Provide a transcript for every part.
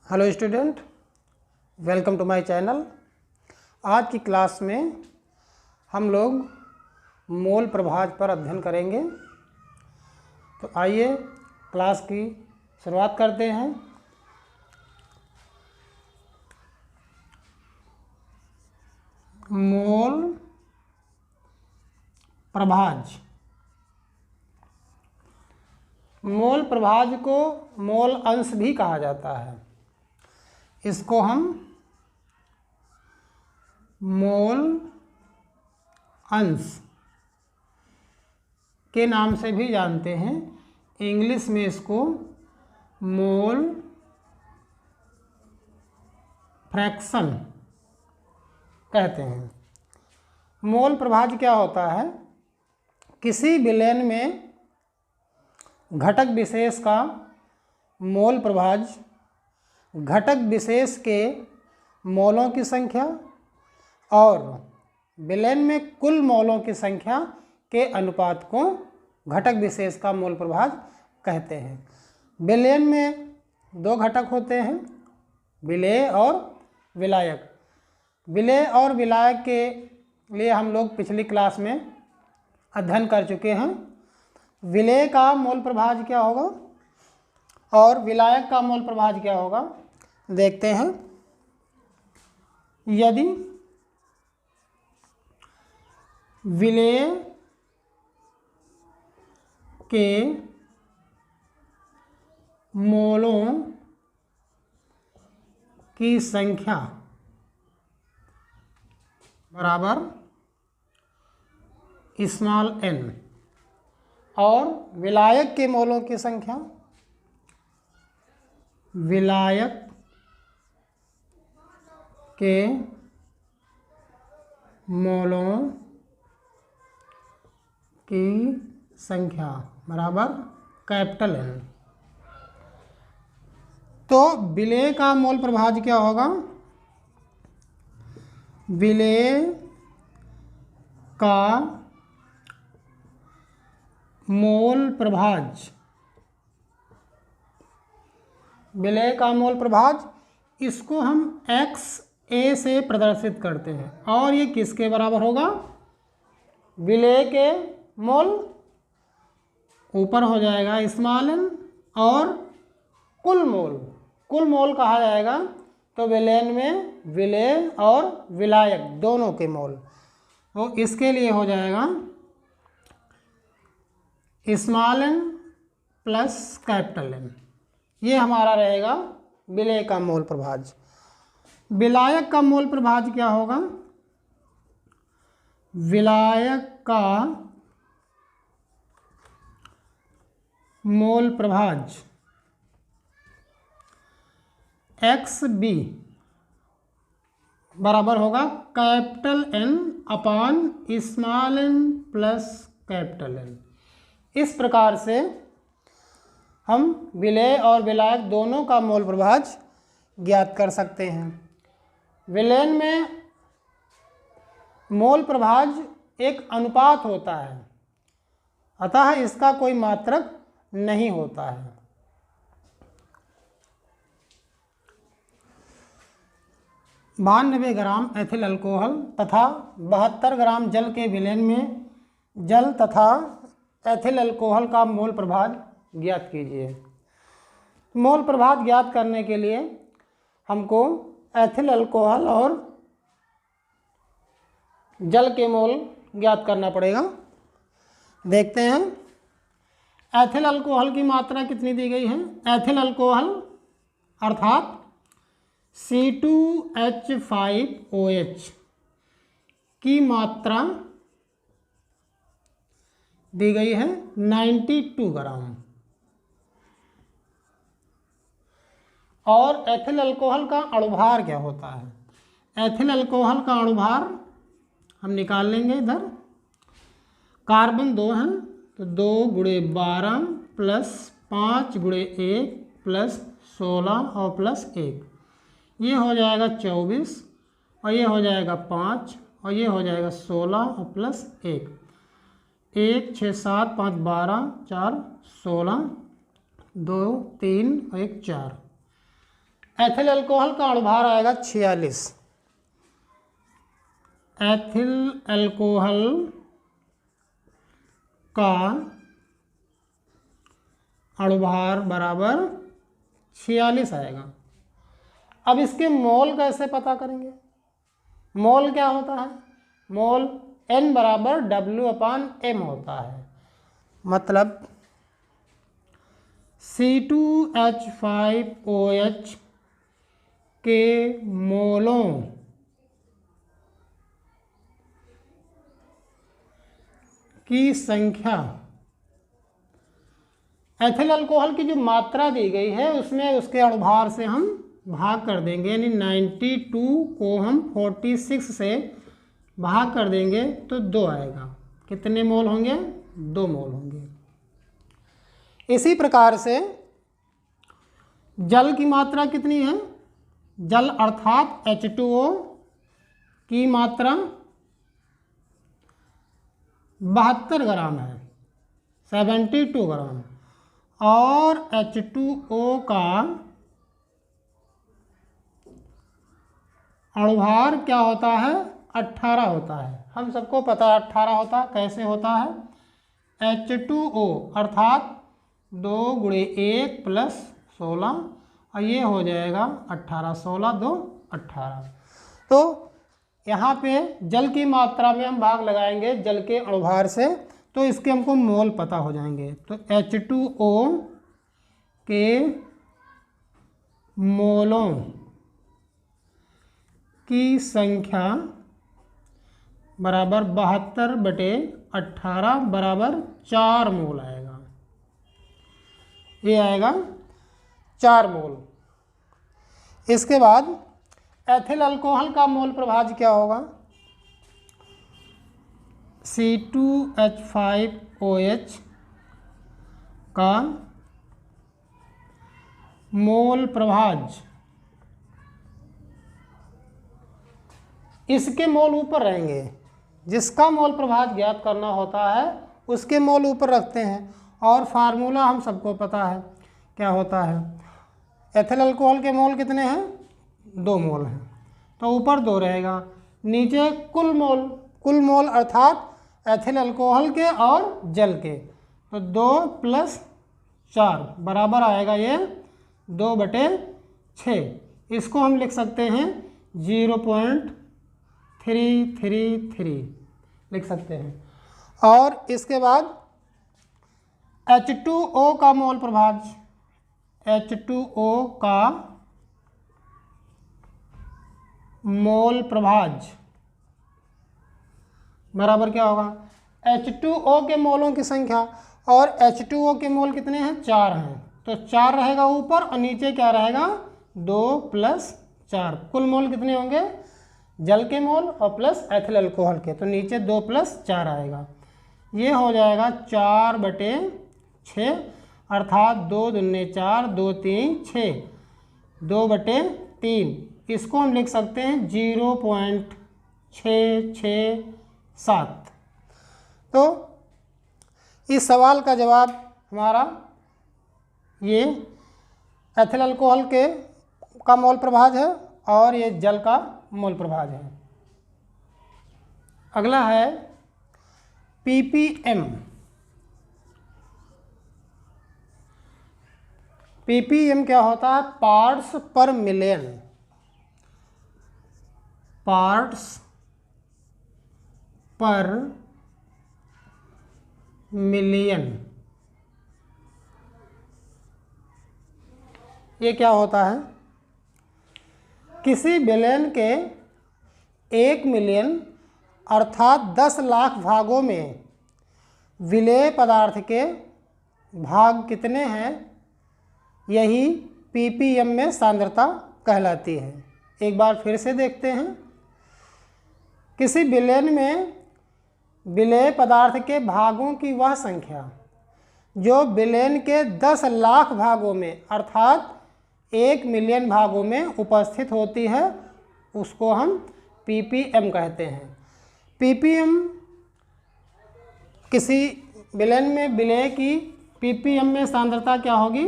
Hello student, welcome to my channel. आज की class में हम लोग मोल प्रभाज पर अध्ययन करेंगे। तो आइए क्लास की शुरुआत करते हैं। मोल प्रभाज। मोल प्रभाज को मोल अंश भी कहा जाता है। इसको हम मोल अंश के नाम से भी जानते हैं। इंग्लिश में इसको मोल फ्रैक्शन कहते हैं। मोल प्रभाज क्या होता है? किसी विलयन में घटक विशेष का मोल प्रभाज घटक विशेष के मोलों की संख्या और विलयन में कुल मोलों की संख्या के अनुपात को घटक विशेष का मोल प्रभाज कहते हैं। विलयन में दो घटक होते हैं, विलेय और विलायक। विलेय और विलायक के लिए हम लोग पिछली क्लास में अध्ययन कर चुके हैं। विलेय का मोल प्रभाज क्या होगा और विलायक का मोल प्रभाज क्या होगा, देखते हैं। यदि विलेय के मोलों की संख्या बराबर स्मॉल n और विलायक के मोलों की संख्या विलायक के मोलों की संख्या बराबर कैपिटल N। तो विलेय का मोल प्रभाज क्या होगा? विलेय का मोल प्रभाज, विलेय का मोल प्रभाज, इसको हम XA से प्रदर्शित करते हैं और ये किसके बराबर होगा? विलेय के मोल ऊपर हो जाएगा स्मॉल n और कुल मोल कहा जाएगा। तो विलयन में विलेय और विलायक दोनों के मोल, तो इसके लिए हो जाएगा small n plus capital N। ये हमारा रहेगा विलेय का मोल प्रभाज। विलायक का मोल प्रभाज क्या होगा? विलायक का मोल प्रभाज XB बराबर होगा कैपिटल N अपान small n plus capital N। इस प्रकार से हम विलेय और विलायक दोनों का मोल प्रभाज ज्ञात कर सकते हैं। विलयन में मोल प्रभाज एक अनुपात होता है, अतः इसका कोई मात्रक नहीं होता है। 92 ग्राम एथिल अल्कोहल तथा 72 ग्राम जल के विलयन में जल तथा एथिल अल्कोहल का मोल प्रभाज ज्ञात कीजिए। मोल प्रभाज ज्ञात करने के लिए हमको एथिल अल्कोहल और जल के मोल ज्ञात करना पड़ेगा। देखते हैं एथिल अल्कोहल की मात्रा कितनी दी गई है। एथिल अल्कोहल अर्थात C2H5OH की मात्रा दी गई है 92 ग्राम। और एथिल अल्कोहल का अणुभार क्या होता है? एथिल अल्कोहल का अणुभार हम निकाल लेंगे। इधर कार्बन 2 हैं तो 2 × 12 प्लस 5 × 1 प्लस 16 और प्लस 1, ये हो जाएगा 24 और ये हो जाएगा 5 और ये हो जाएगा 16 और प्लस 1, 1 6 7 5 12 4 16 2 3 और 1 4। एथिल अल्कोहल का अणुभार आएगा 46। एथिल अल्कोहल का अणुभार बराबर 46 आएगा। अब इसके मोल कैसे पता करेंगे? मोल क्या होता है? मोल N बराबर W/M होता है। मतलब C2H5OH के मोलों की संख्या एथिल अल्कोहल की जो मात्रा दी गई है उसमें उसके अणुभार से हम भाग कर देंगे, यानी 92 को हम 46 से भाग कर देंगे तो 2 आएगा। कितने मोल होंगे? 2 मोल होंगे। इसी प्रकार से जल की मात्रा कितनी है? जल अर्थात H2O की मात्रा 72 ग्राम है, 72 ग्राम। और H2O का अणुभार क्या होता है? 18 होता है। हम सबको पता है 18 होता है। कैसे होता है? H2O अर्थात 2 × 1 + 16 और ये हो जाएगा 18, 16 2 18। तो यहाँ पे जल की मात्रा में हम भाग लगाएंगे जल के अणुभार से, तो इसके हमको मोल पता हो जाएंगे। तो H2O के मोलों की संख्या बराबर 72/18 बराबर 4 मोल आएगा। ये आएगा 4 मोल। इसके बाद एथिल अल्कोहल का मोल प्रभाज्य क्या होगा? C2H5OH का मोल प्रभाज्य, इसके मोल ऊपर रहेंगे। जिसका मोल प्रभाज्य ज्ञात करना होता है उसके मोल ऊपर रखते हैं। और फार्मूला हम सबको पता है क्या होता है। एथिल अल्कोहल के मोल कितने हैं? 2 मोल हैं, तो ऊपर 2 रहेगा, नीचे कुल मोल अर्थात एथिल अल्कोहल के और जल के, तो 2 + 4 बराबर आएगा ये 2/6। इसको हम लिख सकते हैं 0.333 लिख सकते हैं। और इसके बाद H2O का मोल प्रभाज्य, H2O का मोल प्रभाज्य बराबर क्या होगा? H2O के मोलों की संख्या, और H2O के मोल कितने हैं? 4 हैं, तो 4 रहेगा ऊपर और नीचे क्या रहेगा? 2 + 4। कुल मोल कितने होंगे? जल के मोल और प्लस एथिल अल्कोहल के, तो नीचे 2 + 4 आएगा। ये हो जाएगा 4/6 अर्थात 2 दूने 4, 2 3 6, 2/3। इसको हम लिख सकते हैं 0.667। तो इस सवाल का जवाब हमारा ये एथिल अल्कोहल का मोल प्रभाज्य है और ये जल का मोल प्रभाज्य है। अगला है ppm। ppm क्या होता है? पार्ट्स पर मिलियन। पार्ट्स पर मिलियन ये क्या होता है? किसी बिलियन के 1 मिलियन अर्थात 10 लाख भागों में विलेय पदार्थ के भाग कितने हैं, यही ppm में सांद्रता कहलाती है। एक बार फिर से देखते हैं। किसी बिलियन में विलेय पदार्थ के भागों की वह संख्या जो बिलियन के 10 लाख भागों में अर्थात 1 मिलियन भागों में उपस्थित होती है, उसको हम ppm कहते हैं। ppm किसी बिलियन में विलेय की ppm में सांद्रता क्या होगी?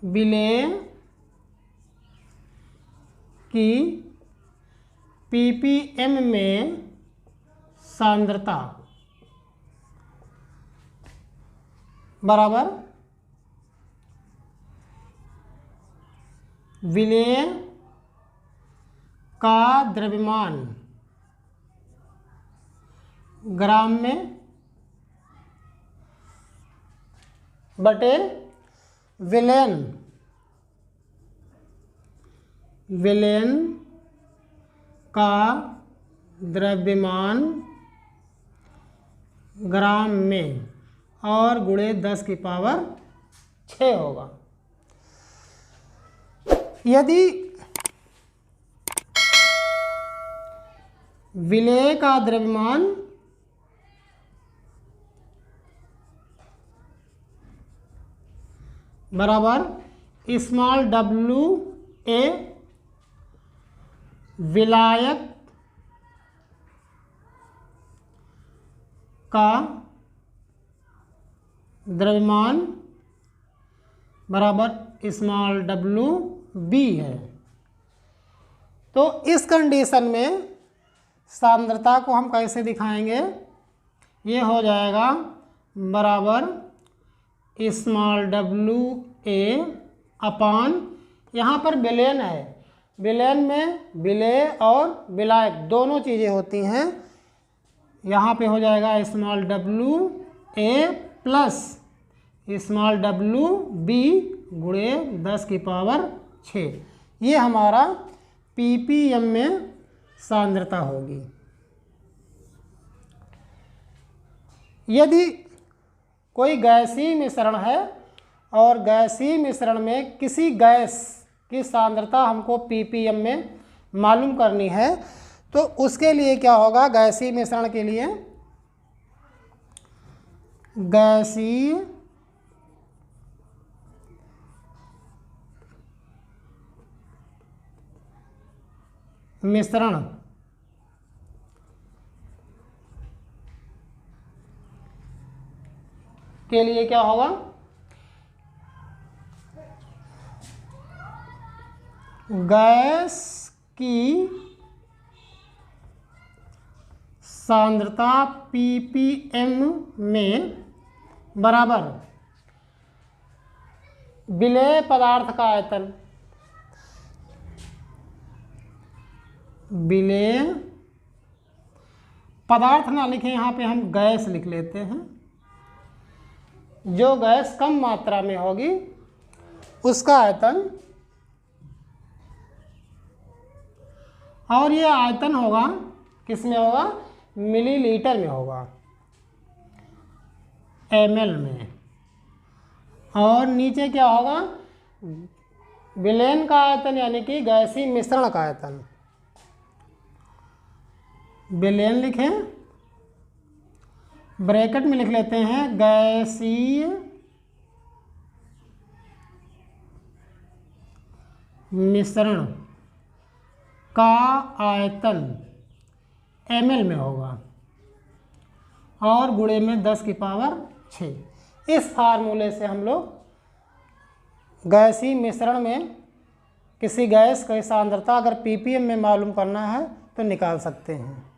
विलेय की ppm में सांद्रता बराबर विलेय का द्रव्यमान ग्राम में बटे विलेन का द्रव्यमान ग्राम में और गुणे 10 की पावर 6 होगा। यदि विलेय का द्रव्यमान बराबर स्मॉल WA विलायक का द्रव्यमान बराबर स्मॉल WB है, तो इस कंडीशन में सांद्रता को हम कैसे दिखाएंगे? ये हो जाएगा बराबर स्मॉल WA अपान, यहाँ पर विलेन है, विलेन में विलेय और विलायक दोनों चीज़ें होती हैं। यहाँ पे हो जाएगा small WA plus small WB गुणे 10 की पावर 6। ये हमारा ppm में सांद्रता होगी। यदि कोई गैसीय मिश्रण है और गैसीय मिश्रण में किसी गैस की सांद्रता हमको ppm में मालूम करनी है, तो उसके लिए क्या होगा? गैसीय मिश्रण के लिए गैसीय मिश्रण के लिए क्या होगा? गैस की सांद्रता ppm में बराबर विलेय पदार्थ का आयतन, विलेय पदार्थ ना लिखें, यहाँ पे हम गैस लिख लेते हैं। जो गैस कम मात्रा में होगी उसका आयतन, और ये आयतन होगा किस में होगा? मिलीलीटर में होगा, ml में। और नीचे क्या होगा? विलेन का आयतन यानी कि गैसीय मिश्रण का आयतन। विलेन लिखें, ब्रैकेट में लिख लेते हैं गैसीय मिश्रण का आयतन ml में होगा और गुणे में 10 की पावर 6। इस फार्मूले से हम लोग गैसीय मिश्रण में किसी गैस की सांद्रता अगर ppm में मालूम करना है तो निकाल सकते हैं।